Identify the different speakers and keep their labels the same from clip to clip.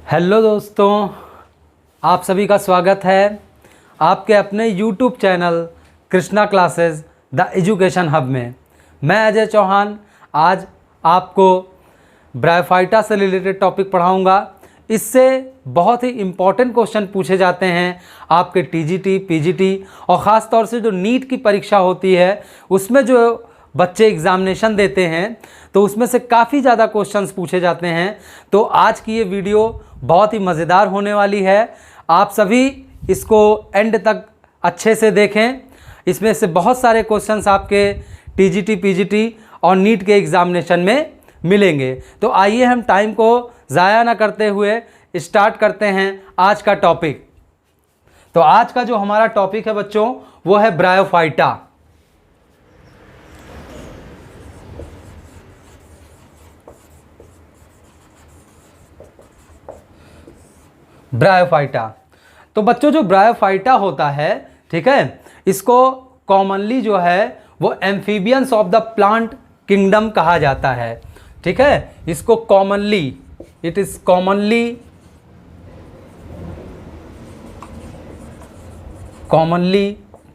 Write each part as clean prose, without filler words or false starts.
Speaker 1: Hello दोस्तों, आप सभी का स्वागत है आपके अपने YouTube channel Krishna classes the education hub में। मैं अजय चौहान आज आपको ब्रायोफाइटा से रिलेटेड टॉपिक पढ़ाऊंगा। इससे बहुत ही इम्पॉर्टेंट क्वेश्चन पूछे जाते हैं आपके टीजीटी, पीजीटी और ख़ास तौर से जो नीट की परीक्षा होती है उसमें जो बच्चे एग्ज़ामिनेशन देते हैं तो उसमें से काफ़ी ज़्यादा क्वेश्चंस पूछे जाते हैं। तो आज की ये वीडियो बहुत ही मज़ेदार होने वाली है। आप सभी इसको एंड तक अच्छे से देखें। इसमें से बहुत सारे क्वेश्चंस आपके टीजीटी, पीजीटी और नीट के एग्ज़ामिनेशन में मिलेंगे। तो आइए हम टाइम को ज़ाया ना करते हुए स्टार्ट करते हैं आज का टॉपिक। तो आज का जो हमारा टॉपिक है बच्चों वो है ब्रायोफाइटा। ब्रायोफाइटा। तो बच्चों जो ब्रायोफाइटा होता है, ठीक है, इसको कॉमनली जो है वो amphibians of the plant kingdom कहा जाता है। ठीक है, इसको commonly, it is commonly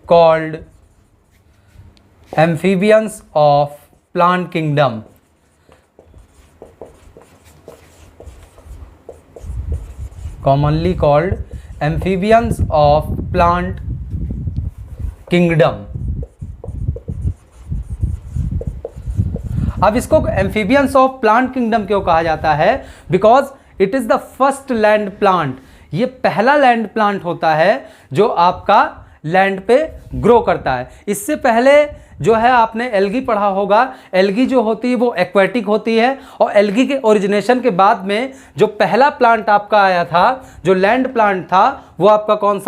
Speaker 1: called amphibians of plant kingdom. Commonly called amphibians of plant kingdom। अब इसको एम्फीबियंस ऑफ प्लांट किंगडम क्यों कहा जाता है? Because it is the first land plant. ये पहला लैंड प्लांट होता है जो आपका लैंड पे ग्रो करता है। इससे पहले जो है आपने एल्गी पढ़ा होगा। एल्गी जो होती है वो एक्वेटिक होती है और एल्गी के ओरिजिनेशन के बाद में जो पहला प्लांट आपका आया था, जो लैंड प्लांट था, वो आपका कौन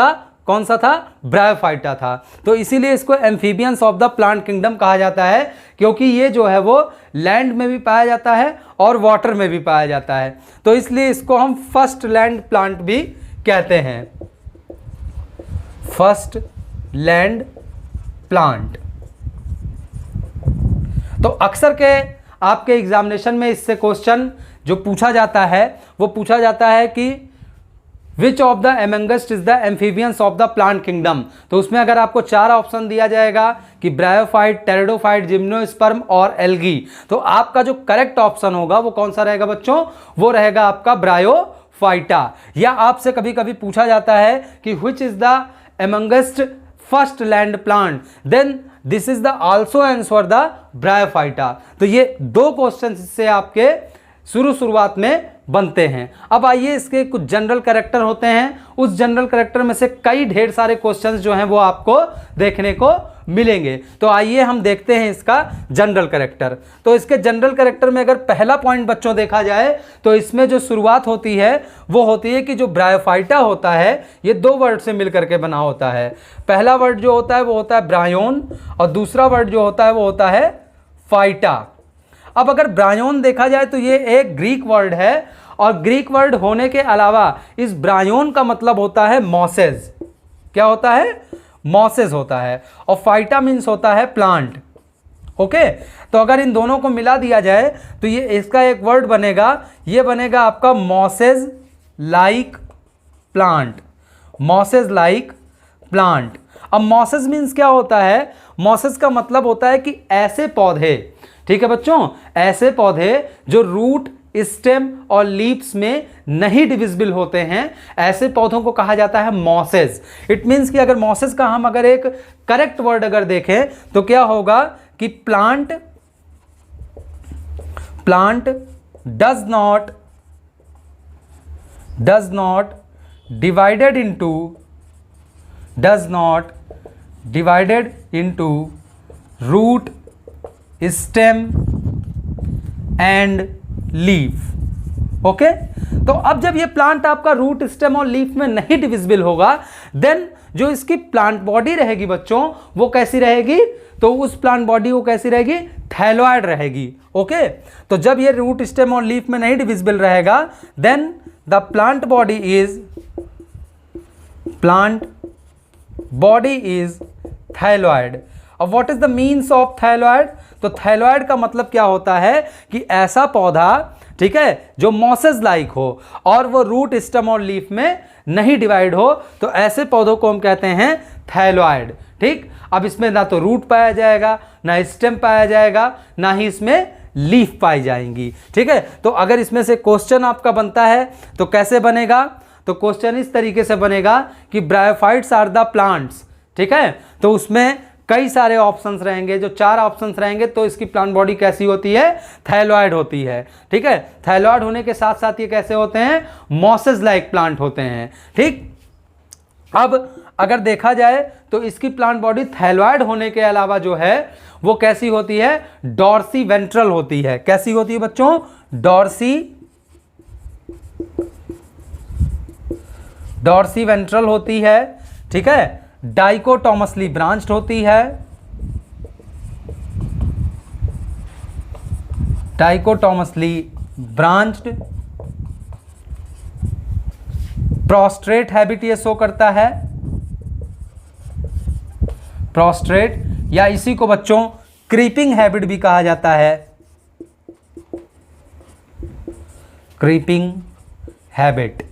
Speaker 1: सा था? ब्रायोफाइटा था। तो इसीलिए इसको amphibians of the plant kingdom कहा जाता है, क्योंकि ये जो है वो लैंड में भी पाया जाता है और वाटर में भी पाया जाता है। तो इसलिए इसको हम फर्स्ट लैंड प्लांट भी कहते हैं, फर्स्ट लैंड प्लांट। तो अक्सर के आपके एग्जामिनेशन में इससे क्वेश्चन जो पूछा जाता है वो पूछा जाता है कि which of the amongst is the amphibians of the plant kingdom. तो उसमें अगर आपको 4 ऑप्शन दिया जाएगा कि ब्रायोफाइट, टेरिडोफाइट, जिम्नोस्पर्म और एल्गी, तो आपका जो करेक्ट ऑप्शन होगा वो कौन सा रहेगा बच्चों? वो रहेगा आपका ब्रायोफाइटा। या आपसे कभी कभी पूछा जाता है कि which is the amongst first land plant, then this is the also answer the bryophyta. तो ये 2 क्वेश्चन से आपके शुरुआत में बनते हैं। अब आइए इसके कुछ जनरल कैरेक्टर होते हैं, उस जनरल कैरेक्टर में से कई ढेर सारे क्वेश्चंस जो हैं वो आपको देखने को मिलेंगे। तो आइए हम देखते हैं इसका जनरल कैरेक्टर। तो इसके जनरल कैरेक्टर में अगर पहला पॉइंट बच्चों देखा जाए तो इसमें जो शुरुआत होती है वो होती है कि जो ब्रायोफाइटा होता है ये 2 वर्ड से मिलकर के बना होता है। पहला वर्ड जो होता है वो होता है ब्रायोन और दूसरा वर्ड जो होता है वो होता है फाइटा। अब अगर ब्रायोन देखा जाए तो ये एक ग्रीक वर्ड है और ग्रीक वर्ड होने के अलावा इस ब्रायोन का मतलब होता है मॉसेज। क्या होता है? मॉसेज होता है। और फाइटा मीन्स होता है प्लांट। ओके, तो अगर इन दोनों को मिला दिया जाए तो ये इसका एक वर्ड बनेगा, ये बनेगा आपका masses like plant. Masses like plant. अब मॉसेज मीन्स क्या होता है? मॉसेज का मतलब होता है कि ऐसे पौधे, ठीक है बच्चों, ऐसे पौधे जो रूट, स्टेम और लीव्स में नहीं डिविजिबल होते हैं, ऐसे पौधों को कहा जाता है मॉसेज। इट मीन्स कि अगर मॉसेज का हम अगर एक करेक्ट वर्ड अगर देखें तो क्या होगा कि plant does not divided into root, stem and leaf. Okay, तो अब जब ये प्लांट आपका रूट, स्टेम और लीफ में नहीं डिविजिबल होगा, देन जो इसकी प्लांट बॉडी रहेगी बच्चों वो कैसी रहेगी? तो उस प्लांट बॉडी वो कैसी रहेगी? थैलोइड रहेगी। ओके, तो जब ये रूट, स्टेम और लीफ में नहीं डिविजिबल रहेगा then the plant body is thalloid. अब what is the means of thalloid? तो थैलोइड का मतलब क्या होता है कि ऐसा पौधा, ठीक है, जो मॉसेस लाइक हो और वो रूट, स्टेम और लीफ में नहीं डिवाइड हो, तो ऐसे पौधों को हम कहते हैं थैलोइड। ठीक, अब इसमें ना तो रूट पाया जाएगा, ना स्टेम पाया जाएगा, ना ही इसमें लीफ पाई जाएंगी। ठीक है, तो अगर इसमें से क्वेश्चन आपका बनता है तो कैसे बनेगा? तो क्वेश्चन इस तरीके से बनेगा कि ब्रायोफाइट्स आर द प्लांट्स। ठीक है, तो उसमें कई सारे ऑप्शंस रहेंगे, जो 4 ऑप्शंस रहेंगे, तो इसकी प्लांट बॉडी कैसी होती है? थैलोइड होती है। ठीक है, थैलोइड होने के साथ साथ ये कैसे होते हैं? मॉसेस लाइक प्लांट होते हैं। ठीक, अब अगर देखा जाए तो इसकी प्लांट बॉडी थैलोइड होने के अलावा जो है वो कैसी होती है? डॉर्सी वेंट्रल होती है। कैसी होती है बच्चों? डॉर्सी वेंट्रल होती है। ठीक है, डाइकोटोमसली ब्रांच्ड होती है। डाइकोटोमसली ब्रांच्ड, प्रोस्ट्रेट हैबिट ये शो करता है। प्रोस्ट्रेट, या इसी को बच्चों क्रीपिंग हैबिट भी कहा जाता है। Creeping habit.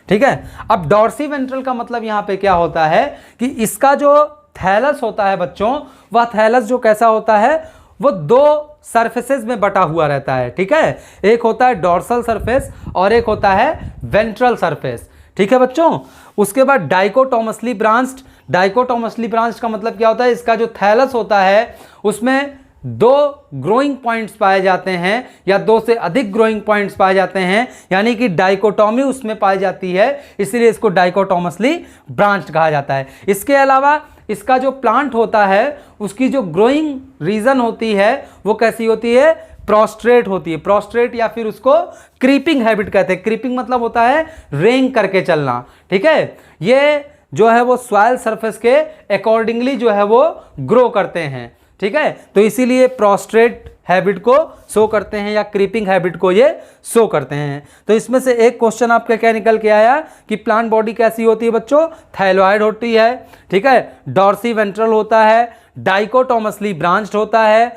Speaker 1: ठीक है, अब डॉर्सी वेंट्रल का मतलब यहां पे क्या होता है कि इसका जो थैलस होता है बच्चों, वह थैलस जो कैसा होता है, वो 2 सरफेसेस में बटा हुआ रहता है। ठीक है, एक होता है डॉर्सल सरफेस और एक होता है वेंट्रल सरफेस। ठीक है बच्चों, उसके बाद डाइकोटोमसली ब्रांच्ड। डाइकोटोमसली ब्रांच का मतलब क्या होता है? इसका जो थैलस होता है उसमें 2 ग्रोइंग पॉइंट्स पाए जाते हैं या 2 से अधिक ग्रोइंग पॉइंट्स पाए जाते हैं, यानी कि डाइकोटोमी उसमें पाई जाती है, इसलिए इसको डाइकोटोमसली ब्रांच कहा जाता है। इसके अलावा इसका जो प्लांट होता है उसकी जो ग्रोइंग रीजन होती है वो कैसी होती है? प्रोस्ट्रेट होती है। प्रोस्ट्रेट या फिर उसको क्रीपिंग हैबिट कहते हैं। क्रीपिंग मतलब होता है रेंग करके चलना। ठीक है, ये जो है वो सॉइल सरफेस के अकॉर्डिंगली जो है वो ग्रो करते हैं। ठीक है, तो इसीलिए प्रोस्ट्रेट हैबिट को शो करते हैं या क्रीपिंग हैबिट को ये शो करते हैं। तो इसमें से एक क्वेश्चन आपका क्या निकल के आया कि प्लांट बॉडी कैसी होती है बच्चों? थैलोइड होती है। ठीक है, डॉर्सी वेंट्रल होता है, डाइकोटोमसली ब्रांच्ड होता है,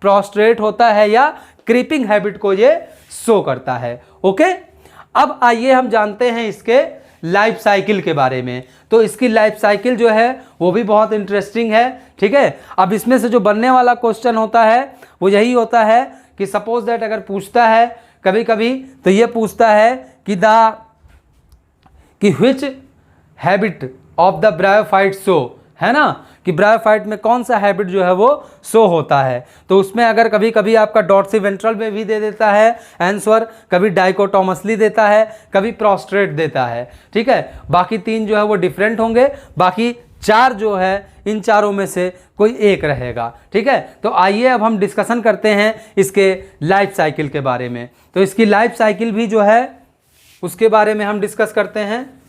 Speaker 1: प्रोस्ट्रेट होता है या क्रीपिंग हैबिट को ये शो करता है। ओके, अब आइए हम जानते हैं इसके लाइफ साइकिल के बारे में। तो इसकी लाइफ साइकिल जो है वो भी बहुत इंटरेस्टिंग है। ठीक है, अब इसमें से जो बनने वाला क्वेश्चन होता है वो यही होता है कि सपोज दैट अगर पूछता है कभी कभी, तो ये पूछता है कि which habit of the bryophyte show, है ना, कि ब्रायोफाइट में कौन सा हैबिट जो है वो शो होता है। तो उसमें अगर कभी कभी आपका डॉर्सी वेंट्रल में भी दे देता है आंसर, कभी डाइकोटोमसली देता है, कभी प्रोस्ट्रेट देता है। ठीक है, बाकी 3 जो है वो डिफरेंट होंगे, बाकी 4 जो है इन चारों में से कोई एक रहेगा। ठीक है, तो आइए अब हम डिस्कशन करते हैं इसके लाइफ साइकिल के बारे में। तो इसकी लाइफ साइकिल भी जो है उसके बारे में हम डिस्कस करते हैं।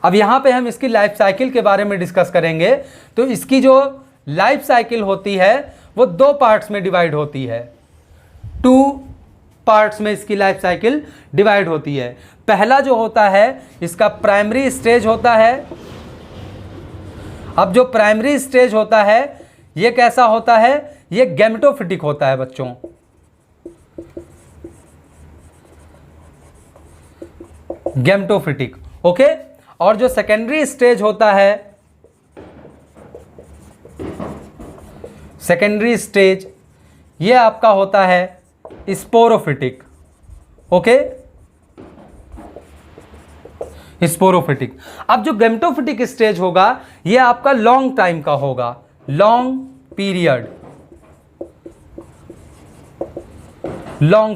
Speaker 1: अब यहां पे हम इसकी लाइफ साइकिल के बारे में डिस्कस करेंगे। तो इसकी जो लाइफ साइकिल होती है वो 2 पार्ट्स में डिवाइड होती है। 2 पार्ट्स में इसकी लाइफ साइकिल डिवाइड होती है। पहला जो होता है इसका प्राइमरी स्टेज होता है। अब जो प्राइमरी स्टेज होता है ये कैसा होता है? ये गैमेटोफिटिक होता है बच्चों। Gametophytic, okay. और जो सेकेंडरी स्टेज होता है, सेकेंडरी स्टेज ये आपका होता है स्पोरोफिटिक, ओके, स्पोरोफिटिक। अब जो गैमेटोफिटिक स्टेज होगा ये आपका लॉन्ग टाइम का होगा, लॉन्ग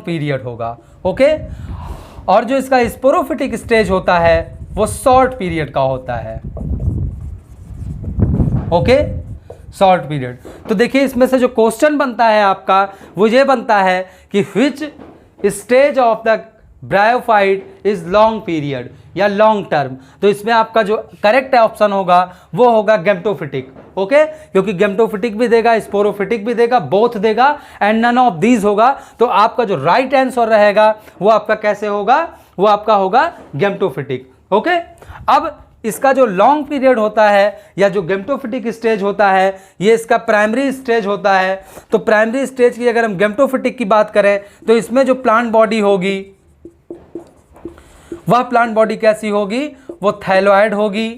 Speaker 1: पीरियड होगा, ओके। और जो इसका स्पोरोफिटिक स्टेज होता है वो शॉर्ट पीरियड का होता है, ओके, शॉर्ट पीरियड। तो देखिए इसमें से जो क्वेश्चन बनता है आपका वो ये बनता है कि which stage of the bryophyte is long period या लॉन्ग टर्म। तो इसमें आपका जो करेक्ट ऑप्शन होगा वो होगा गैमेटोफिटिक। ओके, क्योंकि गैमेटोफिटिक भी देगा, स्पोरोफिटिक भी देगा, बोथ देगा एंड नन ऑफ दीज होगा। तो आपका जो राइट आंसर रहेगा वो आपका कैसे होगा, वो आपका होगा गैमेटोफिटिक। ओके, अब इसका जो लॉन्ग पीरियड होता है या जो गैमेटोफिटिक स्टेज होता है ये इसका प्राइमरी स्टेज होता है। तो प्राइमरी स्टेज की अगर हम गैमेटोफिटिक की बात करें तो इसमें जो प्लांट बॉडी होगी वह प्लांट बॉडी कैसी होगी, वो थैलोइड होगी।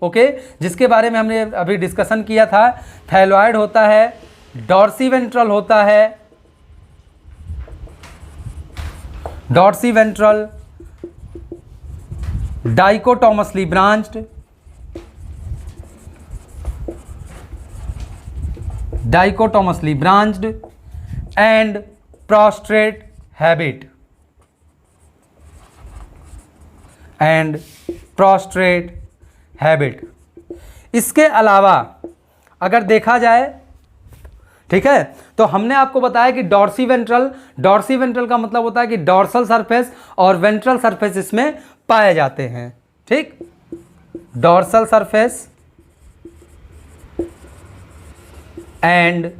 Speaker 1: ओके, जिसके बारे में हमने अभी डिस्कशन किया था। थैलोइड होता है, डॉर्सीवेंट्रल होता है, dorsiventral, dichotomously branched, dichotomously branched and prostrate habit, and prostrate habit. इसके अलावा अगर देखा जाए, ठीक है, तो हमने आपको बताया कि डॉर्सीवेंट्रल, डॉर्सीवेंट्रल का मतलब होता है कि डॉर्सल सरफेस और वेंट्रल सरफेस इसमें पाए जाते हैं। ठीक, dorsal surface and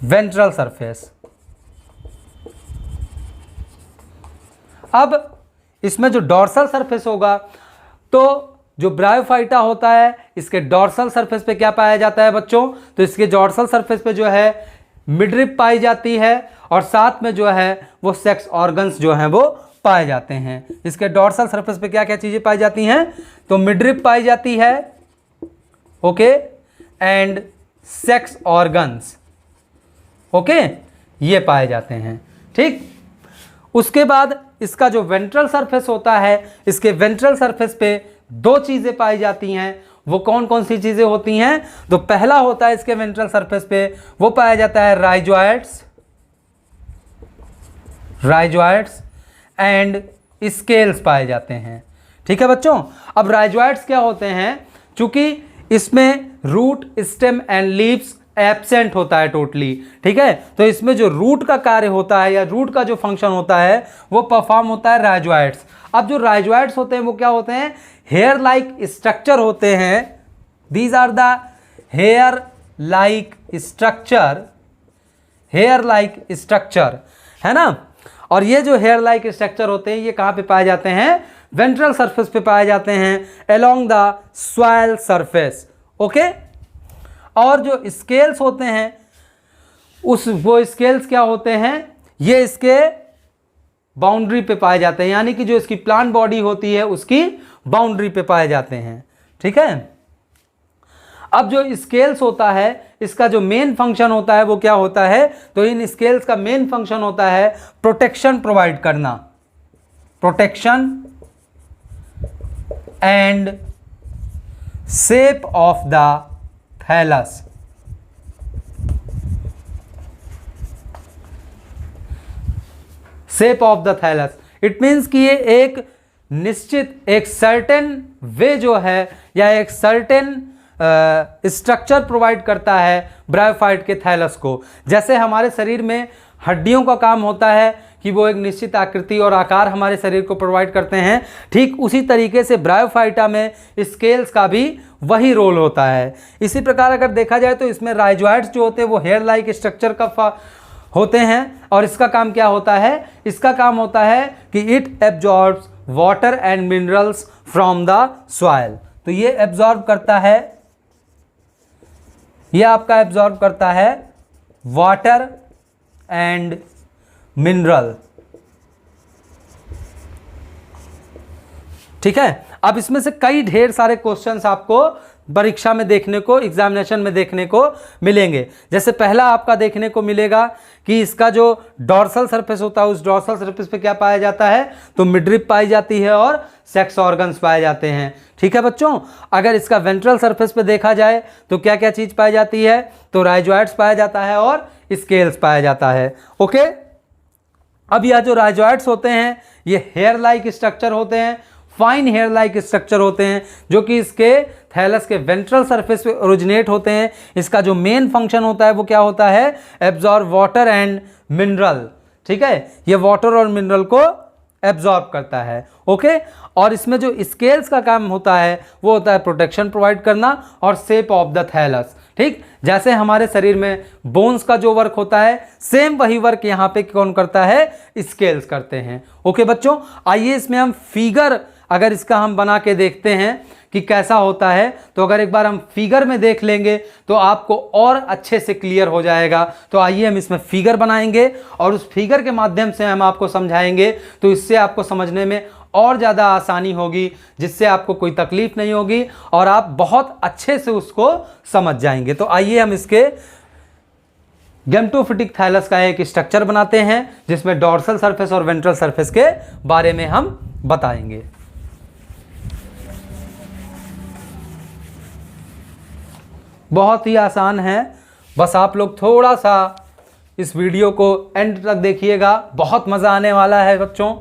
Speaker 1: ventral surface. अब इसमें जो डॉर्सल सरफेस होगा तो जो ब्रायोफाइटा होता है इसके डॉर्सल सरफेस पे क्या पाया जाता है बच्चों, तो इसके डॉर्सल सरफेस पे जो है मिडरिप पाई जाती है और साथ में जो है वो सेक्स ऑर्गन्स जो हैं वो पाए जाते हैं। इसके डॉर्सल सरफेस पे क्या क्या चीज़ें पाई जाती हैं, तो मिडरिप पाई जाती है, okay, and sex organs, okay, ये पाए जाते हैं। ठीक, उसके बाद इसका जो वेंट्रल सरफेस होता है, इसके वेंट्रल सरफेस पे दो चीज़ें पाई जाती हैं। वो कौन कौन सी चीज़ें होती हैं, तो पहला होता है इसके वेंट्रल सरफेस पे वो पाया जाता है राइजोइड्स, राइजोइड्स एंड स्केल्स पाए जाते हैं। ठीक है बच्चों, अब राइजोइड्स क्या होते हैं, चूंकि इसमें root, stem and leaves absent होता है टोटली। ठीक है, तो इसमें जो रूट का कार्य होता है या रूट का जो फंक्शन होता है वो परफॉर्म होता है राइजोइड्स। अब जो राइजोइड्स होते हैं वो क्या होते हैं, हेयर लाइक स्ट्रक्चर होते हैं। These are the hair like structure, hair like structure, है ना। और ये जो हेयर लाइक स्ट्रक्चर होते हैं ये कहाँ पे पाए जाते हैं, वेंट्रल सरफेस पे पाए जाते हैं along the soil surface. Okay, और जो स्केल्स होते हैं वो स्केल्स क्या होते हैं, ये इसके बाउंड्री पे पाए जाते हैं, यानी कि जो इसकी प्लांट बॉडी होती है उसकी बाउंड्री पे पाए जाते हैं। ठीक है, अब जो स्केल्स होता है इसका जो मेन फंक्शन होता है वो क्या होता है, तो इन स्केल्स का मेन फंक्शन होता है प्रोटेक्शन प्रोवाइड करना, protection and shape of the thallus. Shape of the thallus, it means कि ये एक निश्चित, एक सर्टेन वे जो है या एक सर्टेन स्ट्रक्चर प्रोवाइड करता है ब्रायोफाइट के थैलस को। जैसे हमारे शरीर में हड्डियों का काम होता है कि वो एक निश्चित आकृति और आकार हमारे शरीर को प्रोवाइड करते हैं, ठीक उसी तरीके से ब्रायोफाइटा में स्केल्स का भी वही रोल होता है। इसी प्रकार अगर देखा जाए तो इसमें राइजोइड्स जो होते हैं वो हेयर लाइक स्ट्रक्चर का होते हैं और इसका काम क्या होता है, इसका काम होता है कि it absorbs water and minerals from the soil. तो ये एब्जॉर्ब करता है, ये आपका एब्जॉर्ब करता है वाटर एंड मिनरल। ठीक है, अब इसमें से कई ढेर सारे क्वेश्चंस आपको परीक्षा में देखने को, एग्जामिनेशन में देखने को मिलेंगे। जैसे पहला आपका देखने को मिलेगा कि इसका जो डॉर्सल सरफेस होता है उस डॉर्सल सरफेस पे क्या पाया जाता है, तो मिडरिप पाई जाती है और सेक्स ऑर्गन्स पाए जाते हैं। ठीक है बच्चों, अगर इसका वेंट्रल सरफेस पे देखा जाए तो क्या क्या चीज़ पाई जाती है, तो राइजोइड्स पाया जाता है और स्केल्स पाया जाता है। ओके, अब यह जो राइजोइड्स होते हैं ये हेयर लाइक स्ट्रक्चर होते हैं, फाइन हेयर लाइक स्ट्रक्चर होते हैं जो कि इसके थैलस के वेंट्रल सरफेस पे ओरिजिनेट होते हैं। इसका जो मेन फंक्शन होता है वो क्या होता है, एब्जॉर्ब वाटर एंड मिनरल। ठीक है, ये वाटर और मिनरल को एब्जॉर्ब करता है। ओके, और इसमें जो स्केल्स का काम होता है वो होता है प्रोटेक्शन प्रोवाइड करना और शेप ऑफ द थैलस। ठीक, जैसे हमारे शरीर में बोन्स का जो वर्क होता है सेम वही वर्क यहाँ पे कौन करता है, स्केल्स करते हैं। ओके बच्चों, आइए इसमें हम फिगर अगर इसका हम बना के देखते हैं कि कैसा होता है, तो अगर एक बार हम फिगर में देख लेंगे तो आपको और अच्छे से क्लियर हो जाएगा। तो आइए हम इसमें फिगर बनाएंगे और उस फिगर के माध्यम से हम आपको समझाएंगे, तो इससे आपको समझने में और ज़्यादा आसानी होगी, जिससे आपको कोई तकलीफ नहीं होगी और आप बहुत अच्छे से उसको समझ जाएंगे। तो आइए हम इसके गैमेटोफिटिक थैलस का एक स्ट्रक्चर बनाते हैं जिसमें डॉर्सल सरफेस और वेंट्रल सरफेस के बारे में हम बताएंगे। बहुत ही आसान है, बस आप लोग थोड़ा सा इस वीडियो को एंड तक देखिएगा, बहुत मज़ा आने वाला है बच्चों।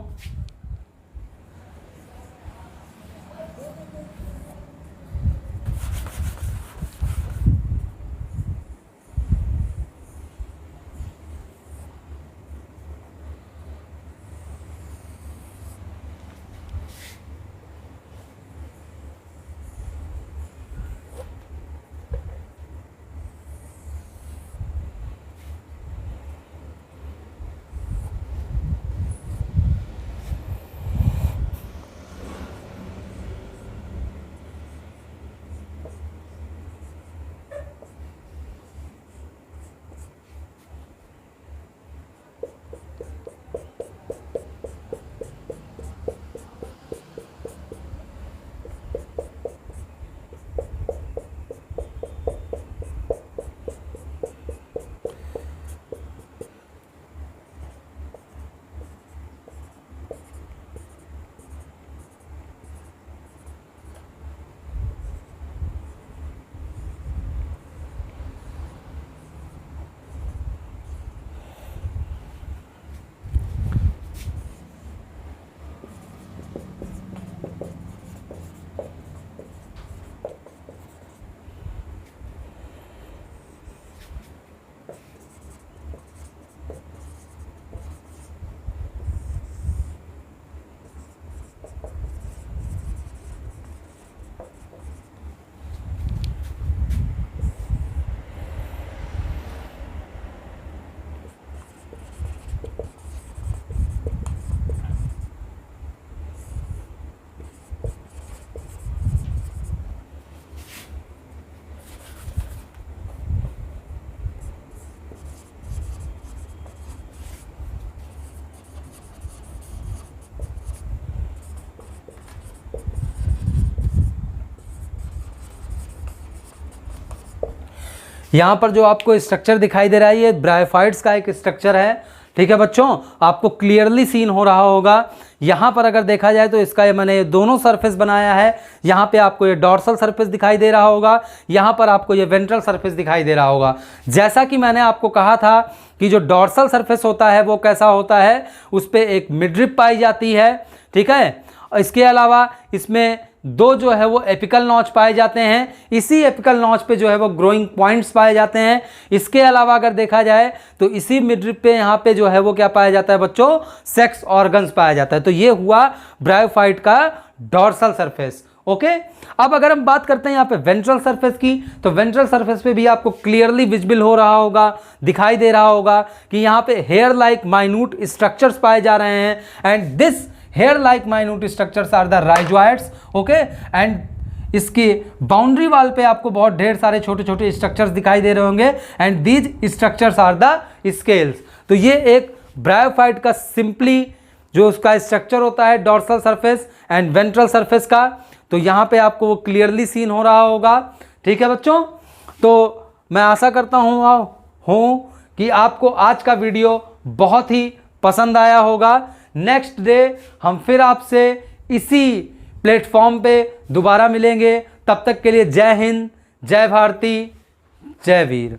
Speaker 1: यहाँ पर जो आपको स्ट्रक्चर दिखाई दे रहा है ये ब्रायोफाइट्स का एक स्ट्रक्चर है। ठीक है बच्चों, आपको क्लियरली सीन हो रहा होगा। यहाँ पर अगर देखा जाए तो इसका ये मैंने दोनों सरफेस बनाया है। यहाँ पे आपको ये डॉर्सल सरफेस दिखाई दे रहा होगा, यहाँ पर आपको ये वेंट्रल सरफेस दिखाई दे रहा होगा। जैसा कि मैंने आपको कहा था कि जो डॉर्सल सरफेस होता है वो कैसा होता है, उस पर एक मिडरिप पाई जाती है। ठीक है, इसके अलावा इसमें दो जो है वो एपिकल नॉच पाए जाते हैं, इसी एपिकल नॉच पे जो है वो ग्रोइंग पॉइंट्स पाए जाते हैं। इसके अलावा अगर देखा जाए तो इसी मिडरिप पे यहाँ पे जो है वो क्या पाया जाता है बच्चों, सेक्स ऑर्गन्स पाया जाता है। तो ये हुआ ब्रायोफाइट का डॉर्सल सरफेस। ओके, अब अगर हम बात करते हैं यहाँ पे वेंट्रल सरफेस की, तो वेंट्रल सरफेस पे भी आपको क्लियरली विजिबल हो रहा होगा, दिखाई दे रहा होगा कि यहाँ पे हेयर लाइक माइन्यूट स्ट्रक्चर्स पाए जा रहे हैं। And this hair like minute structures are the rhizoids. Okay, and इसकी बाउंड्री वाल पे आपको बहुत ढेर सारे छोटे छोटे स्ट्रक्चर्स दिखाई दे रहे होंगे, and these structures are the scales. तो ये एक ब्रायोफाइट का सिंपली जो उसका स्ट्रक्चर होता है dorsal surface and ventral surface का, तो यहाँ पे आपको वो क्लियरली सीन हो रहा होगा। ठीक है बच्चों, तो मैं आशा करता हूँ कि आपको आज का वीडियो बहुत ही पसंद आया होगा। नेक्स्ट डे हम फिर आपसे इसी प्लेटफॉर्म पे दोबारा मिलेंगे। तब तक के लिए जय हिंद, जय भारती, जय वीर।